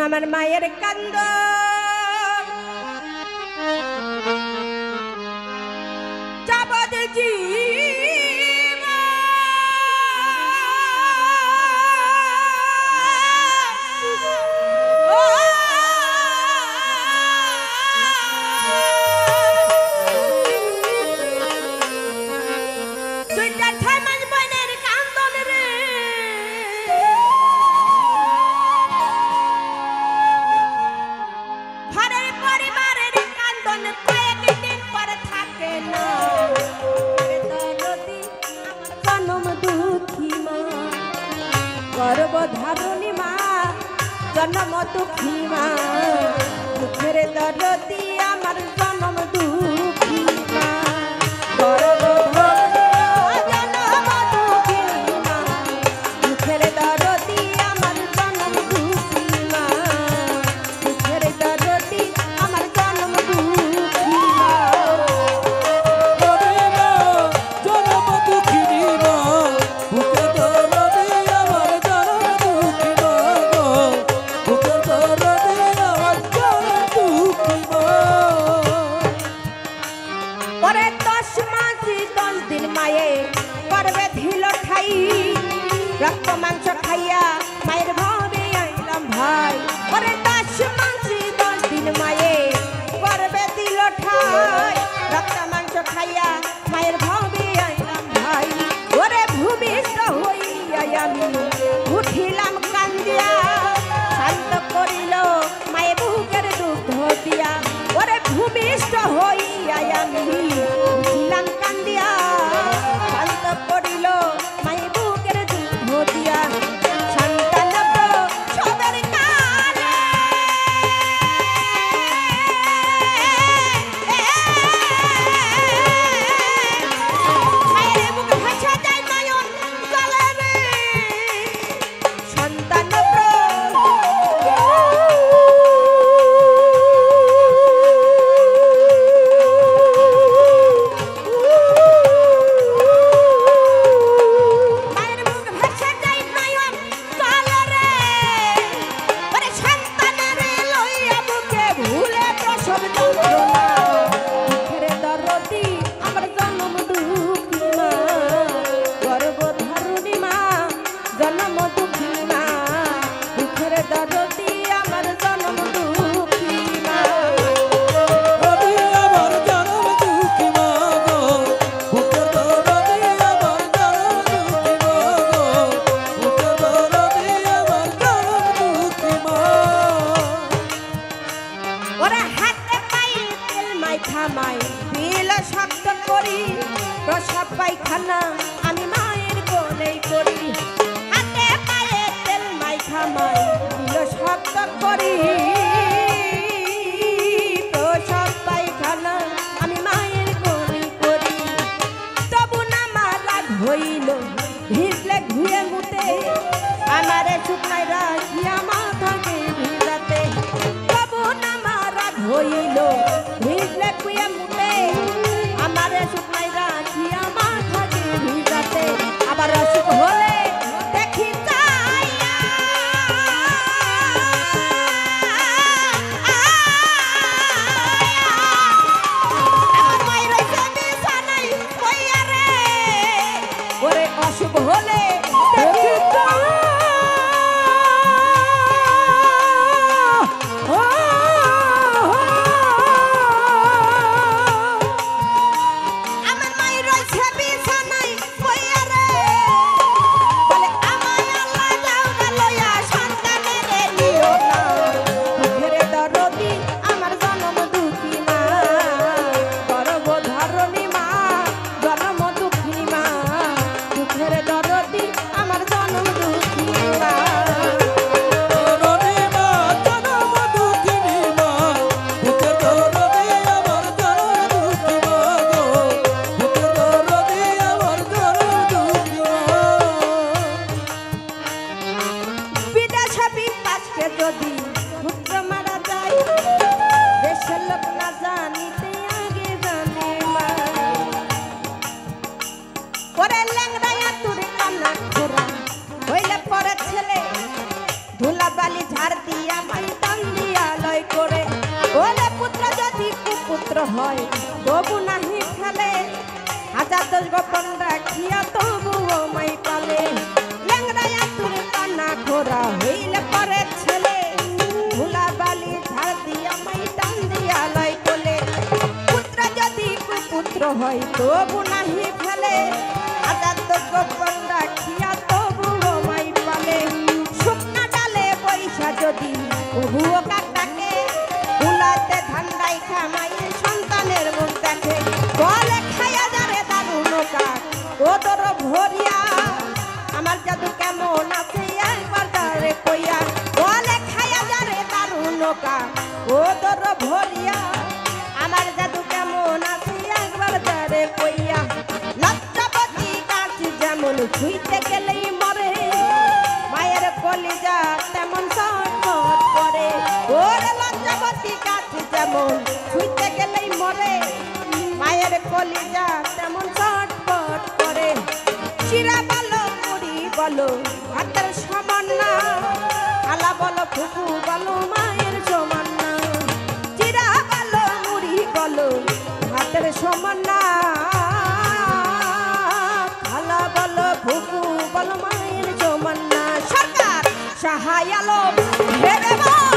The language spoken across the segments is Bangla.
আমার মায়ের কান্দ যাবদ গর্ভধারণী মা জন্ম দুঃখী মা দুঃখের দরদি আমার জন্ম দুঃখী মা রক্ত মাংস খাইয়া মায়ের ভাবে আইলাম ভাই ওরে 10 মাসে 10 দিন মায়ে করবে দিল ঠাই রক্ত মাংস খাইয়া মায়ের ভাবে আইলাম ভাই ওরে ভূমিষ্ঠ হইয়া আমি উঠিলাম কান্দিয়া শান্ত করিল মায়ে বুকের দুধ দিয়া ওরে ভূমিষ্ঠ হইয়া আমি উঠিলাম কান্দিয়া শান্ত করিল মায়ে বুকের দুধ দিয়া সন্তান সবের কালে মায়ের বুক ভাষা যায় নয়ন জলে রে সন্তান প্রসাব পায়খানা আমি মায়ের কোলেই করি হাতে পায়ে তেল মাইখা মাই দিল শব্দ করি প্রসাব পায়খানা আমি মায়ের কোলেই করি তবু না আমার রাগ হইল ভিজলে ঘুরে মুতে আমারে শুকনায় রাখিয়া মাথাকে ভিজাতে তবু না আমার রাগ হইল ভিজলে ঘুরে মুতে আমারে শুকনায় রাখিয়া মাথাকে ভিজাতে আবার অসুখ হলে দেখি যাইয়া আমার মায়ের রয়েছে বিছানায় কইয়া রে ওরে অসুখ হলে দেখি যদি পুত্র মারা যায় দেশের লোক না জানিতে আগে জানে মা পরে ল্যাংড়াইয়া তোর কান্না খোরা হইলে পরে ছেলে ধুলা বালি ঝাড় দিয়া মাই কুপুত্র হয় তবু নাহি ফেলে হাজার দোষ গোপন রাখিয়া তবুও মাই পালে ল্যাংড়ায়া তুর কানা খোরা হইলে পরে ছেলে ভুলা বালি ঝাড় দিয়া মাই টান দিয়া লয় কোলে পুত্র যদি কুপুত্র হয় তবু নাহি ফেলে হাজার দোষ গোপন রাখিয়া তবুও মাই পালে শুকনা ডালে বৈশা যদি তবুও কাকটাকে ভুলাতে ধান্দাই খামাইয়ে সন্তানের মুখ দেখে বলে খাইয়া যারে দারুণ কাক ও তোর ভরিয়া আমার জাদু কেমন আছে একবার তারে কইয়া বলে খাইয়া যারে দারুণ কাক ও তোর ভরিয়া আমার জাদু কেমন আছে একবার তারে কইয়া লজ্জাবতী গাছ যেমন ছুঁইতে গেলেই মরে মায়ের কলিজা তেমন সটফট করে ওরে লজ্জাবতী গাছ যেমন ছুঁইতে গেলেই মরে মায়ের কলিজা তেমন সটফট করে চিরা বলো মুড়ি বলো হাতের সমান না আলা বলো ফুফু বলো মায়ের সমান না চিরা বলো মুড়ি বলো হাতের সমান না আলা বলো ফুফু বলো মায়ের সমান না সরকার সাহায় আলম ভেবে বলে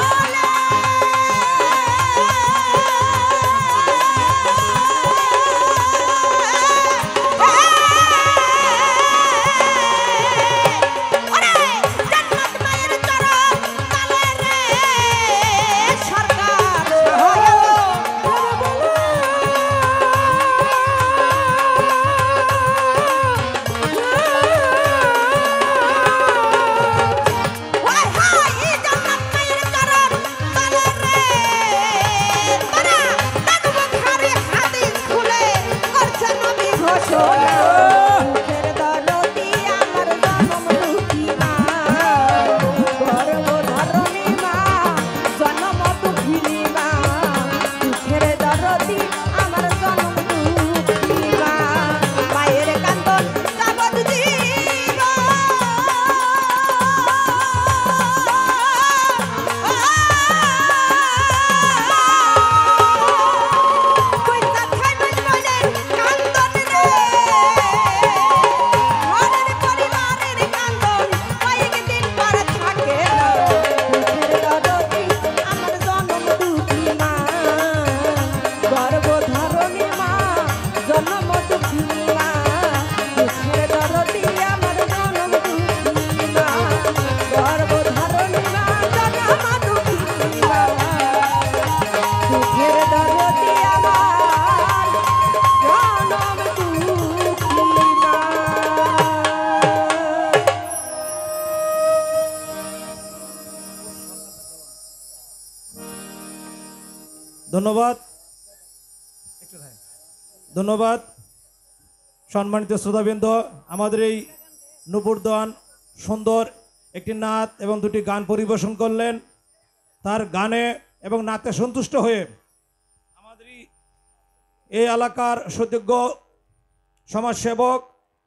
ধন্যবাদ ধন্যবাদ সম্মানিত শ্রোতাবৃন্দ আমাদের এই নূপুরদান সুন্দর একটি নাচ এবং দুটি গান পরিবেশন করলেন তার গানে এবং নাচে সন্তুষ্ট হয়ে আমাদের এই এলাকার সুযোগ্য সমাজসেবক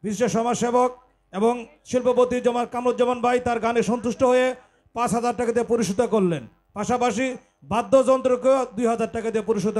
বিশিষ্ট সমাজসেবক এবং শিল্পপতি জমা কামরুজ্জামান ভাই তার গানে সন্তুষ্ট হয়ে ৫,০০০ টাকা দিয়ে পরিশোধ করলেন পাশাপাশি বাদ্যযন্ত্রকেও ২,০০০ টাকা দিয়ে পরিশোধ